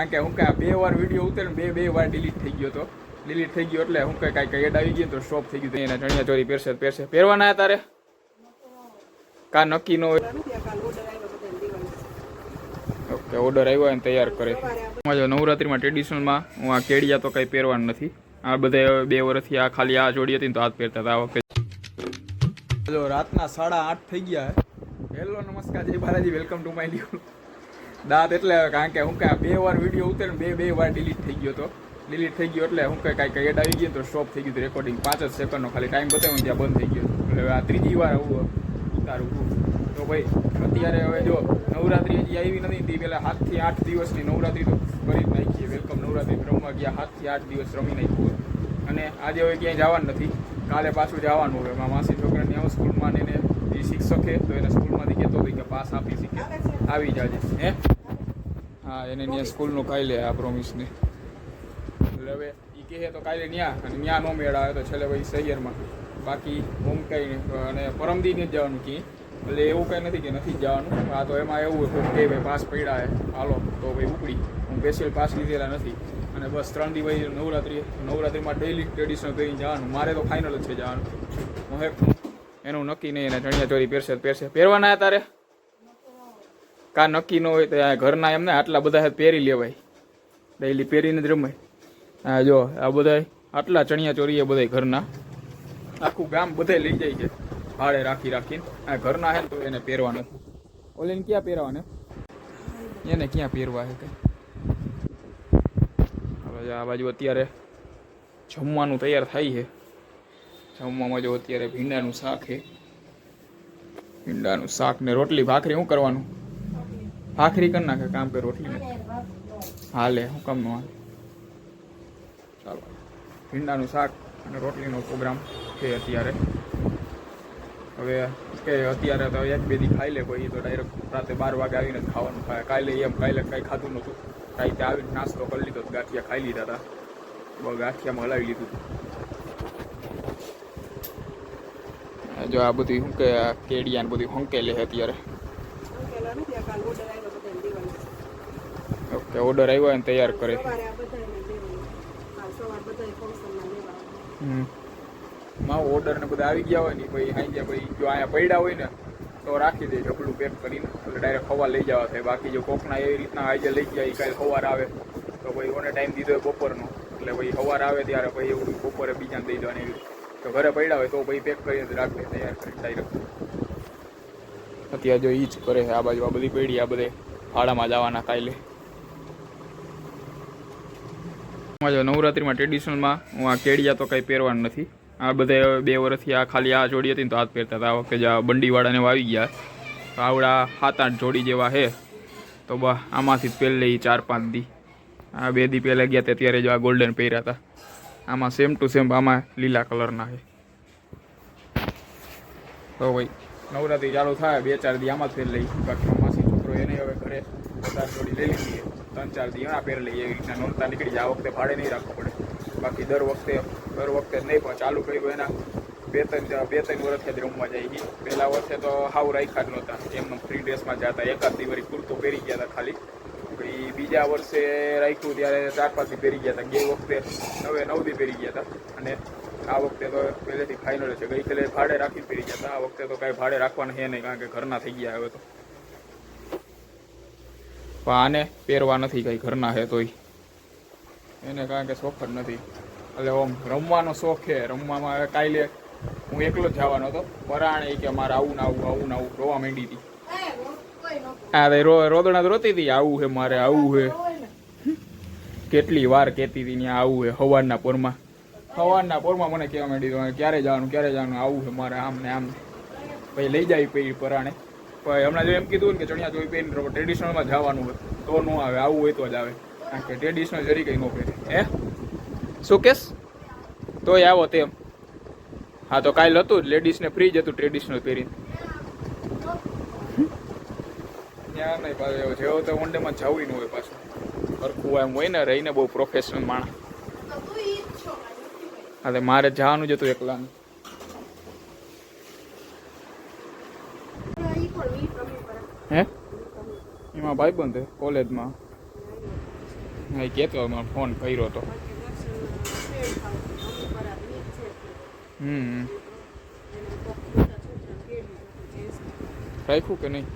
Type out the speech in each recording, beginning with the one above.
કારણ કે હું કાંઈ 2 વાર વિડીયો ઉતરે ને બે વાર ડિલીટ થઈ ગયો હતો. ડિલીટ થઈ ગયો એટલે હું કાંઈ એડ આવી ગયું તો સ્ટોપ થઈ ગયું. એને ચણિયા ચોરી પહેરશે પહેરવાના હતા તારે કા નક્કી ન હોય. ઓકે ઓર્ડર આવ્યો હોય ને તૈયાર કરે. નવરાત્રીમાં ટ્રેડિશનલમાં હું આ કેડિયા તો કંઈ પહેરવાનું નથી. આ બધા 2 વર્ષથી આ ખાલી આ જોડી હતી ને તો હાથ પહેરતા હતા. આ વખતે જો રાતના 8:30 થઈ ગયા. હેલો નમસ્કાર જય Balaji, welcome to my new દાંત. એટલે કારણ કે હું કાંઈ 2 વાર વિડીયો ઉતરે ને બે વાર ડિલીટ થઈ ગયો હતો. ડિલીટ થઈ ગયો એટલે હું કાંઈ એડ આવી ગયું તો સ્ટોપ થઈ ગયું. રેકોર્ડિંગ 5 જ સેકન્ડનો ખાલી ટાઈમ બતાવ્યો ત્યાં બંધ થઈ ગયો. એટલે આ ત્રીજી વાર આવું ઉતારું. તો ભાઈ અત્યારે હવે જો નવરાત્રી હજી આવી નથી. તે પહેલાં 7 થી 8 દિવસની નવરાત્રી તો કરી જ નાખીએ. વેલકમ નવરાત્રી રમવા ગયા 7 થી 8 દિવસ રમી નાખ્યું. અને આજે હવે ક્યાંય જવાનું નથી. કાલે પાછું જવાનું હોય. મારા માસી છોકરાની આવું સ્કૂલમાં એને એ શિક્ષકે તો એને સ્કૂલમાંથી કહેતો હતો કે પાસ આપી શીખે આવી જાજે. હે હા એને ત્યાં સ્કૂલનું ખાઈ લે આ પ્રોમિસને. એટલે હવે એ કહે તો કાલે ન્યા અને ન્યા નો મેળ આવે તો છેલ્લે ભાઈ શહેરમાં. બાકી હોમ કંઈ અને પરમદી જ જવાનું ક્યાંય. એટલે એવું કંઈ નથી કે નથી જવાનું. આ તો એમાં એવું કે ભાઈ પાસ પડ્યા હે હાલો તો ભાઈ ઉપડી. હું સ્પેશિયલ પાસ લીધેલા નથી. અને બસ 3 દિવસ નવરાત્રીમાં ડેઇલી ટ્રેડિશનલ પહેરીને જવાનું. મારે તો ફાઇનલ જ છે જવાનું. હું એનું નક્કી નહીં. એને ચણિયા ચોરી પહેરશે પહેરવાના તારે કા નક્કી ન હોય તો ઘરના એમને આટલા બધા પહેરી લેવાય. ડેઇલી પહેરીને જ રમાય. હા જો આ બધા આટલા ચણિયા ચોરી એ બધા ઘરના આખું ગામ બધા લઈ જાય છે ભાડે રાખીને. આ ઘરના હે ને તો એને પહેરવા નથી. ઓલીને ક્યાં પહેરવાને એને ક્યાં પહેરવા છે કંઈ. હવે આ બાજુ અત્યારે જમવાનું તૈયાર થાય છે. જમવામાં જો અત્યારે ભીંડાનું શાક છે. ભીંડાનું શાક ને રોટલી ભાખરી. શું કરવાનું? ભાખરી કરી નાખે કામ કે રોટલી ને હાલે. હું કામ નો હાલે. ચાલો ભીંડાનું શાક અને રોટલીનો પ્રોગ્રામ છે અત્યારે. હવે કે અત્યારે તો 1-2 દી ખાઈ લે કોઈ તો ડાયરેક્ટ રાતે 12 વાગે આવીને જ ખાવાનું ખાય. કાલે કાંઈ ખાધું નહોતું. રાતે આવીને નાસ્તો કરી લીધો. ગાંઠિયા ખાઈ લીધા હતા. ગાંઠિયામાં હલાવી લીધું. જો આ બધી શું કે કેડિયા બધી હંકેલે છે અત્યારે. ઓકે ઓર્ડર આવ્યો હોય ને તૈયાર કરે. માં ઓર્ડર ને બધા આવી ગયા હોય ને ભાઈ આવી ગયા ભાઈ. જો અહીંયા પડ્યા હોય ને તો રાખી દે ઢગલું પેક કરીને. એટલે ડાયરેક્ટ ખવા લઈ જવા થાય. બાકી જો કોકના એવી રીતના આજે લઈ ગયા કાલે સવાર આવે તો ભાઈ ઓને ટાઈમ દીધો હોય બપોરનો. એટલે ભાઈ સવાર આવે ત્યારે ભાઈ એવું બપોરે બીજાને દઈ દેવાની એવી. તો ઘરે પડ્યા હોય તો ભાઈ પેક કરીને રાખી દે તૈયાર કરીને ડાયરેક્ટ. અત્યારે જો ઈ જ કરે છે. આ બાજુ આ બધી પડી. આ બધે ભાડામાં જવાના કાલે. નવરાત્રીમાં ટ્રેડિશનલમાં હું આ કેડિયા તો કંઈ પહેરવાનું નથી. આ બધા 2 વર્ષથી આ ખાલી આ જોડી હતી ને તો હાથ પહેરતા હતા. આ વખતે જ આ બંડીવાળાને આવી ગયા. આવડા 7-8 જોડી જેવા છે તો બસ આમાંથી જ પહેરી લઈ 4-5 દી. આ 2 દી પહેલાં ગયા તે ત્યારે જો આ ગોલ્ડન પહેર્યા હતા. આમાં સેમ ટુ સેમ આમાં લીલા કલરના છે. તો ભાઈ નવરાત્રી ચાલુ થાય 2-4 દી આમાં જ પહેરી લઈ. બાકી માસી છોકરો એને હવે ઘરે 10 જોડી લઈ લીધી. 3-4 દી એના પહેરી લઈએ. એવી રીતના નોરતા નીકળી જાય. આ વખતે ભાડે નહીં રાખવું પડે. બાકી દર વખતે જ નહીં પણ ચાલુ કર્યું એના 2-3 વર્ષથી જ રમવા જાય છે. પહેલા વર્ષે તો હાવ રાખ્યા જ નહોતા. એમનો ફ્રી ડ્રેસમાં જતા. 1-8 દી વળી કુર્તો પહેરી ગયા હતા ખાલી. પછી બીજા વર્ષે રાખ્યું ત્યારે 4-5 દી પહેરી ગયા હતા. ગઈ વખતે 9 દી પહેરી ગયા હતા. અને આ વખતે તો પહેલેથી ફાઇનલ છે. ગઈકાલે ભાડે રાખીને પહેરી ગયા હતા. આ વખતે તો કાંઈ ભાડે રાખવાના છે નહીં કારણ કે ઘરના થઈ ગયા હવે તો. પણ આને પહેરવા નથી કાંઈ ઘરના છે તોય એને કારણ કે શોખ જ નથી. એટલે આમ રમવાનો શોખ છે. રમવામાં હવે કાલે હું એકલો જ જવાનો હતો. પરાણે કે મારે આવું ના આવું રોવા માંડી હતી. હા રોદણા તો રોતી હતી. આવું છે મારે આવું છે. કેટલી વાર કહેતી હતી ત્યાં આવું છે. સવારના પોરમાં મને કહેવા માંડી હતી ક્યારે જવાનું આવું છે મારે આમ ને આમ. પછી લઈ જાય પછી પરાણે. પણ હમણાં જો એમ કીધું ને કે ચણિયા ચોળી પહેરીને ટ્રેડિશનલમાં જવાનું હોય તો ન આવે. આવું હોય તો જ આવે. કારણ કે ટ્રેડિશનલ જરી કંઈ ન પહેરે. હે શું કેસ તોય આવો તેમ. હા તો કાલે હતું જ લેડીઝને ફ્રી જ હતું ટ્રેડિશનલ પહેરીને. ત્યાં નહીં પાછું જેવો તો વન ડેમાં જવું ન હોય પાછું. સરખું એમ હોય ને રહીને બહુ પ્રોફેશનલ માણસ. હા તો મારે જવાનું જ હતું એકલાનું. હે એમાં ભાઈબંધ કોલેજમાં હા કહેતો મને ફોન કર્યો હતો. હમ રાખ્યું કે નહીં?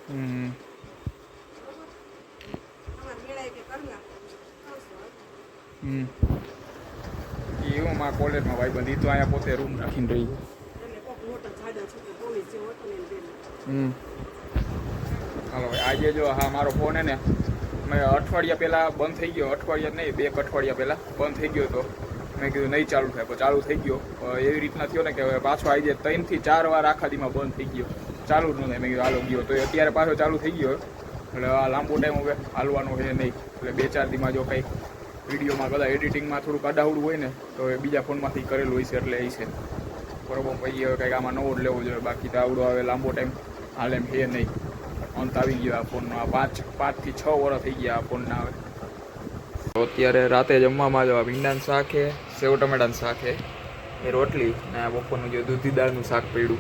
હમ હમ એવું મારા કોલેજમાં ભાઈ બંધી તો અહીંયા પોતે રૂમ રાખીને રહી. હમ હાલો ભાઈ આજે જો હા મારો ફોન હે ને મેં અઠવાડિયા પહેલાં બંધ થઈ ગયો. અઠવાડિયા નહીં 2 અઠવાડિયા પહેલાં બંધ થઈ ગયો હતો. મેં કીધું નહીં ચાલુ થાય પણ ચાલુ થઈ ગયો. એવી રીતના થયો ને કે હવે પાછો આવી જાય 3 થી 4 વાર આખા દીમાં બંધ થઈ ગયો. ચાલુ જ ન થાય. મેં કીધું હાલો ગયો તો અત્યારે પાછો ચાલુ થઈ ગયો. એટલે આ લાંબો ટાઈમ હવે હાલવાનો છે નહીં. એટલે 2-4 દીમાં જો કંઈ વિડીયોમાં કદાચ એડિટિંગમાં થોડુંક આડાવડું હોય ને તો એ બીજા ફોનમાંથી કરેલું હોય છે એટલે એ છે બરોબર. પછી હવે કંઈક આમાં નવો જ લેવો જોઈએ. બાકી તો આવડો હવે લાંબો ટાઈમ હાલ એમ છે નહીં. અંત આવી ગયો આ ફોનનો. આ 5 થી 6 વર્ષ થઈ ગયા આ ફોનના હવે. તો અત્યારે રાતે જમવામાં જો ભીંડાનું શાક છે, સેવ ટમેટાનું શાક છે, એ રોટલી ને આ બપોરનું જે દૂધી દાળનું શાક પડ્યું.